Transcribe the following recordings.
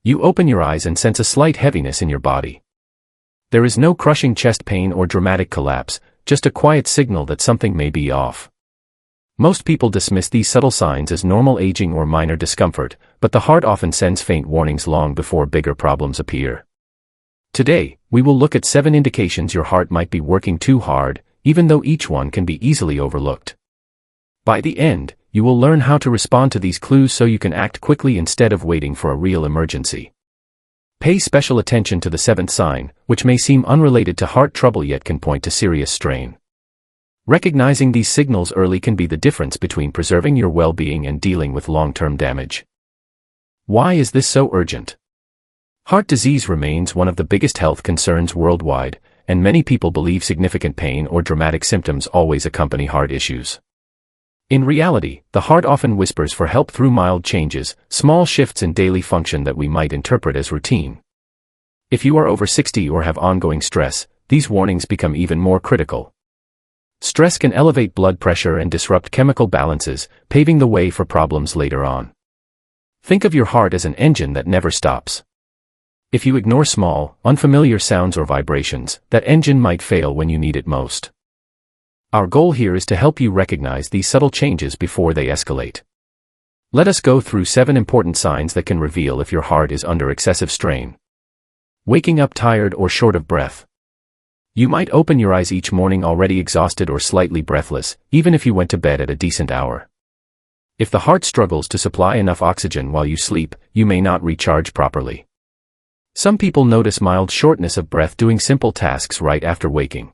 You open your eyes and sense a slight heaviness in your body. There is no crushing chest pain or dramatic collapse, just a quiet signal that something may be off. Most people dismiss these subtle signs as normal aging or minor discomfort, but the heart often sends faint warnings long before bigger problems appear. Today, we will look at 7 indications your heart might be working too hard, even though each one can be easily overlooked. By the end, you will learn how to respond to these clues so you can act quickly instead of waiting for a real emergency. Pay special attention to the 7th sign, which may seem unrelated to heart trouble yet can point to serious strain. Recognizing these signals early can be the difference between preserving your well-being and dealing with long-term damage. Why is this so urgent? Heart disease remains one of the biggest health concerns worldwide, and many people believe significant pain or dramatic symptoms always accompany heart issues. In reality, the heart often whispers for help through mild changes, small shifts in daily function that we might interpret as routine. If you are over 60 or have ongoing stress, these warnings become even more critical. Stress can elevate blood pressure and disrupt chemical balances, paving the way for problems later on. Think of your heart as an engine that never stops. If you ignore small, unfamiliar sounds or vibrations, that engine might fail when you need it most. Our goal here is to help you recognize these subtle changes before they escalate. Let us go through 7 important signs that can reveal if your heart is under excessive strain. Waking up tired or short of breath. You might open your eyes each morning already exhausted or slightly breathless, even if you went to bed at a decent hour. If the heart struggles to supply enough oxygen while you sleep, you may not recharge properly. Some people notice mild shortness of breath doing simple tasks right after waking.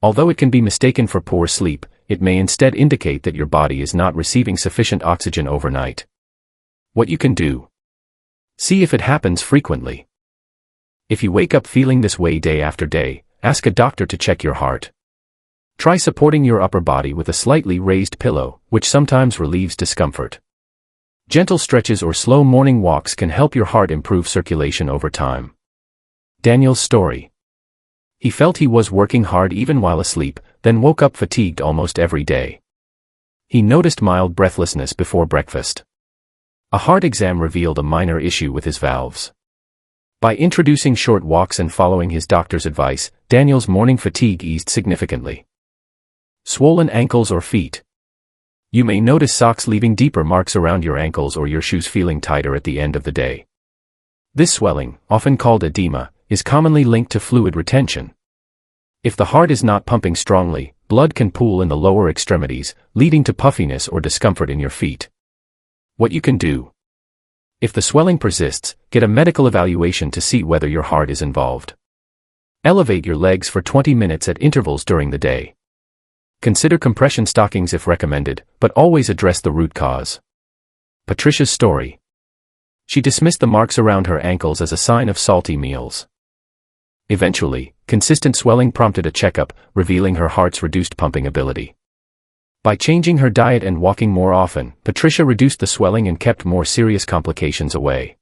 Although it can be mistaken for poor sleep, it may instead indicate that your body is not receiving sufficient oxygen overnight. What you can do? See if it happens frequently. If you wake up feeling this way day after day, ask a doctor to check your heart. Try supporting your upper body with a slightly raised pillow, which sometimes relieves discomfort. Gentle stretches or slow morning walks can help your heart improve circulation over time. Daniel's story. He felt he was working hard even while asleep, then woke up fatigued almost every day. He noticed mild breathlessness before breakfast. A heart exam revealed a minor issue with his valves. By introducing short walks and following his doctor's advice, Daniel's morning fatigue eased significantly. Swollen ankles or feet. You may notice socks leaving deeper marks around your ankles or your shoes feeling tighter at the end of the day. This swelling, often called edema, is commonly linked to fluid retention. If the heart is not pumping strongly, blood can pool in the lower extremities, leading to puffiness or discomfort in your feet. What you can do? If the swelling persists, get a medical evaluation to see whether your heart is involved. Elevate your legs for 20 minutes at intervals during the day. Consider compression stockings if recommended, but always address the root cause. Patricia's story. She dismissed the marks around her ankles as a sign of salty meals. Eventually, consistent swelling prompted a checkup, revealing her heart's reduced pumping ability. By changing her diet and walking more often, Patricia reduced the swelling and kept more serious complications away.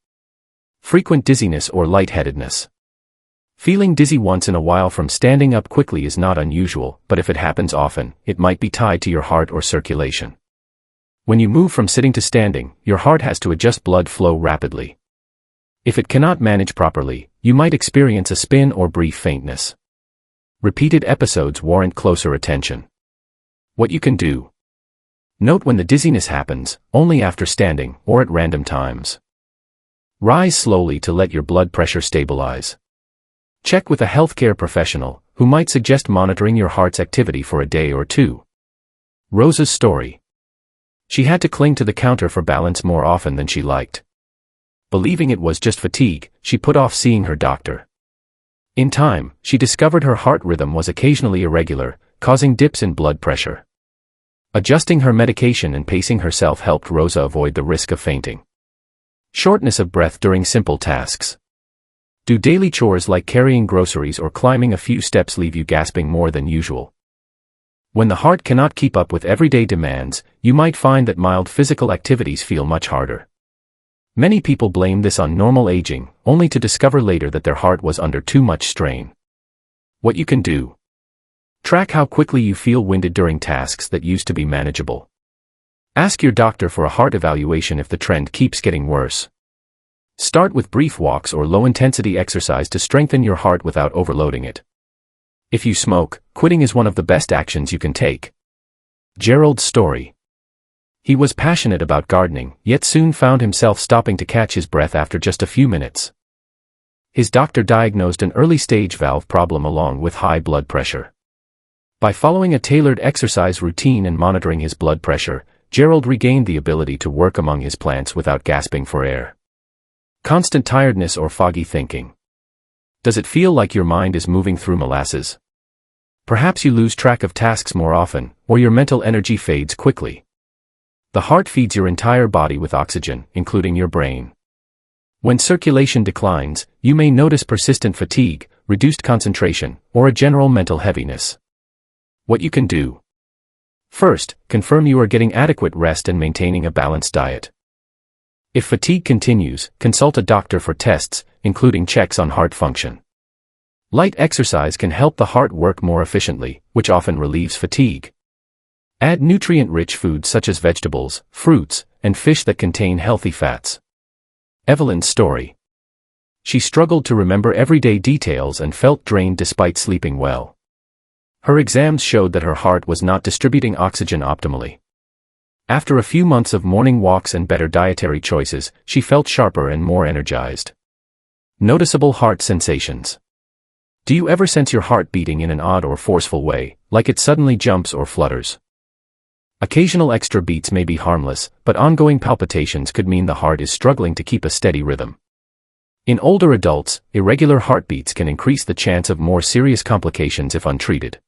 Frequent dizziness or lightheadedness. Feeling dizzy once in a while from standing up quickly is not unusual, but if it happens often, it might be tied to your heart or circulation. When you move from sitting to standing, your heart has to adjust blood flow rapidly. If it cannot manage properly, you might experience a spin or brief faintness. Repeated episodes warrant closer attention. What you can do? Note when the dizziness happens, only after standing or at random times. Rise slowly to let your blood pressure stabilize. Check with a healthcare professional, who might suggest monitoring your heart's activity for a day or two. Rosa's story. She had to cling to the counter for balance more often than she liked. Believing it was just fatigue, she put off seeing her doctor. In time, she discovered her heart rhythm was occasionally irregular, causing dips in blood pressure. Adjusting her medication and pacing herself helped Rosa avoid the risk of fainting. Shortness of breath during simple tasks. Do daily chores like carrying groceries or climbing a few steps leave you gasping more than usual? When the heart cannot keep up with everyday demands, you might find that mild physical activities feel much harder. Many people blame this on normal aging, only to discover later that their heart was under too much strain. What you can do? Track how quickly you feel winded during tasks that used to be manageable. Ask your doctor for a heart evaluation if the trend keeps getting worse. Start with brief walks or low-intensity exercise to strengthen your heart without overloading it. If you smoke, quitting is one of the best actions you can take. Gerald's story. He was passionate about gardening, yet soon found himself stopping to catch his breath after just a few minutes. His doctor diagnosed an early-stage valve problem along with high blood pressure. By following a tailored exercise routine and monitoring his blood pressure, Gerald regained the ability to work among his plants without gasping for air. Constant tiredness or foggy thinking. Does it feel like your mind is moving through molasses? Perhaps you lose track of tasks more often, or your mental energy fades quickly. The heart feeds your entire body with oxygen, including your brain. When circulation declines, you may notice persistent fatigue, reduced concentration, or a general mental heaviness. What you can do. First, confirm you are getting adequate rest and maintaining a balanced diet. If fatigue continues, consult a doctor for tests, including checks on heart function. Light exercise can help the heart work more efficiently, which often relieves fatigue. Add nutrient-rich foods such as vegetables, fruits, and fish that contain healthy fats. Evelyn's story. She struggled to remember everyday details and felt drained despite sleeping well. Her exams showed that her heart was not distributing oxygen optimally. After a few months of morning walks and better dietary choices, she felt sharper and more energized. Noticeable heart sensations. Do you ever sense your heart beating in an odd or forceful way, like it suddenly jumps or flutters? Occasional extra beats may be harmless, but ongoing palpitations could mean the heart is struggling to keep a steady rhythm. In older adults, irregular heartbeats can increase the chance of more serious complications if untreated.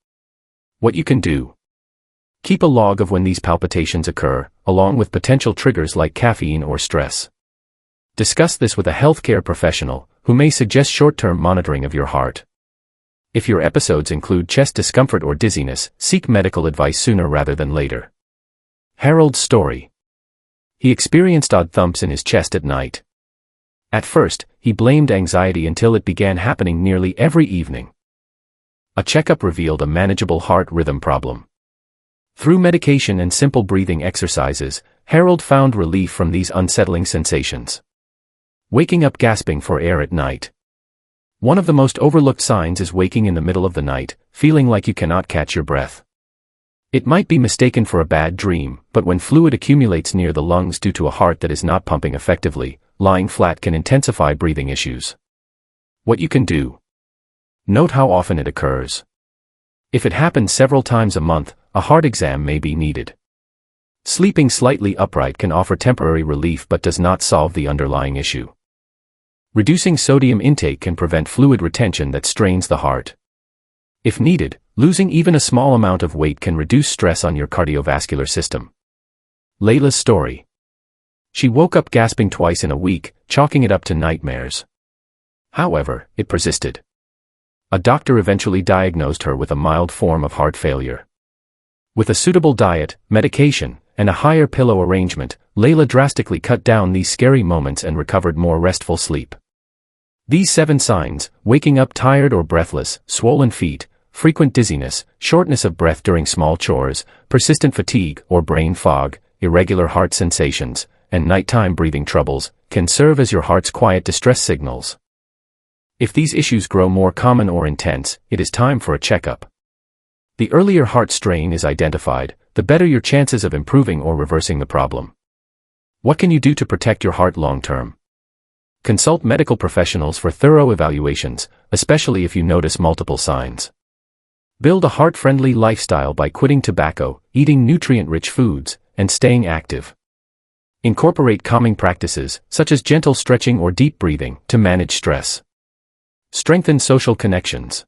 What you can do. Keep a log of when these palpitations occur, along with potential triggers like caffeine or stress. Discuss this with a healthcare professional, who may suggest short-term monitoring of your heart. If your episodes include chest discomfort or dizziness, seek medical advice sooner rather than later. Harold's story. He experienced odd thumps in his chest at night. At first, he blamed anxiety until it began happening nearly every evening. A checkup revealed a manageable heart rhythm problem. Through medication and simple breathing exercises, Harold found relief from these unsettling sensations. Waking up gasping for air at night. One of the most overlooked signs is waking in the middle of the night, feeling like you cannot catch your breath. It might be mistaken for a bad dream, but when fluid accumulates near the lungs due to a heart that is not pumping effectively, lying flat can intensify breathing issues. What you can do. Note how often it occurs. If it happens several times a month, a heart exam may be needed. Sleeping slightly upright can offer temporary relief but does not solve the underlying issue. Reducing sodium intake can prevent fluid retention that strains the heart. If needed, losing even a small amount of weight can reduce stress on your cardiovascular system. Layla's story. She woke up gasping twice in a week, chalking it up to nightmares. However, it persisted. A doctor eventually diagnosed her with a mild form of heart failure. With a suitable diet, medication, and a higher pillow arrangement, Layla drastically cut down these scary moments and recovered more restful sleep. These 7 signs, waking up tired or breathless, swollen feet, frequent dizziness, shortness of breath during small chores, persistent fatigue or brain fog, irregular heart sensations, and nighttime breathing troubles, can serve as your heart's quiet distress signals. If these issues grow more common or intense, it is time for a checkup. The earlier heart strain is identified, the better your chances of improving or reversing the problem. What can you do to protect your heart long-term? Consult medical professionals for thorough evaluations, especially if you notice multiple signs. Build a heart-friendly lifestyle by quitting tobacco, eating nutrient-rich foods, and staying active. Incorporate calming practices, such as gentle stretching or deep breathing, to manage stress. Strengthen social connections.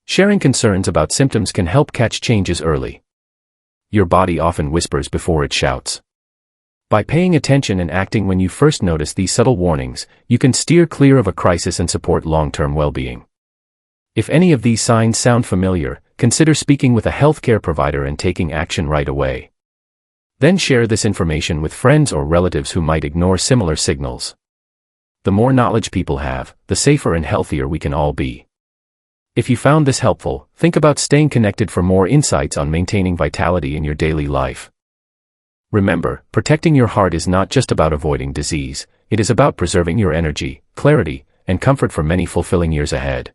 Sharing concerns about symptoms can help catch changes early. Your body often whispers before it shouts. By paying attention and acting when you first notice these subtle warnings, you can steer clear of a crisis and support long-term well-being. If any of these signs sound familiar, consider speaking with a healthcare provider and taking action right away. Then share this information with friends or relatives who might ignore similar signals. The more knowledge people have, the safer and healthier we can all be. If you found this helpful, think about staying connected for more insights on maintaining vitality in your daily life. Remember, protecting your heart is not just about avoiding disease, it is about preserving your energy, clarity, and comfort for many fulfilling years ahead.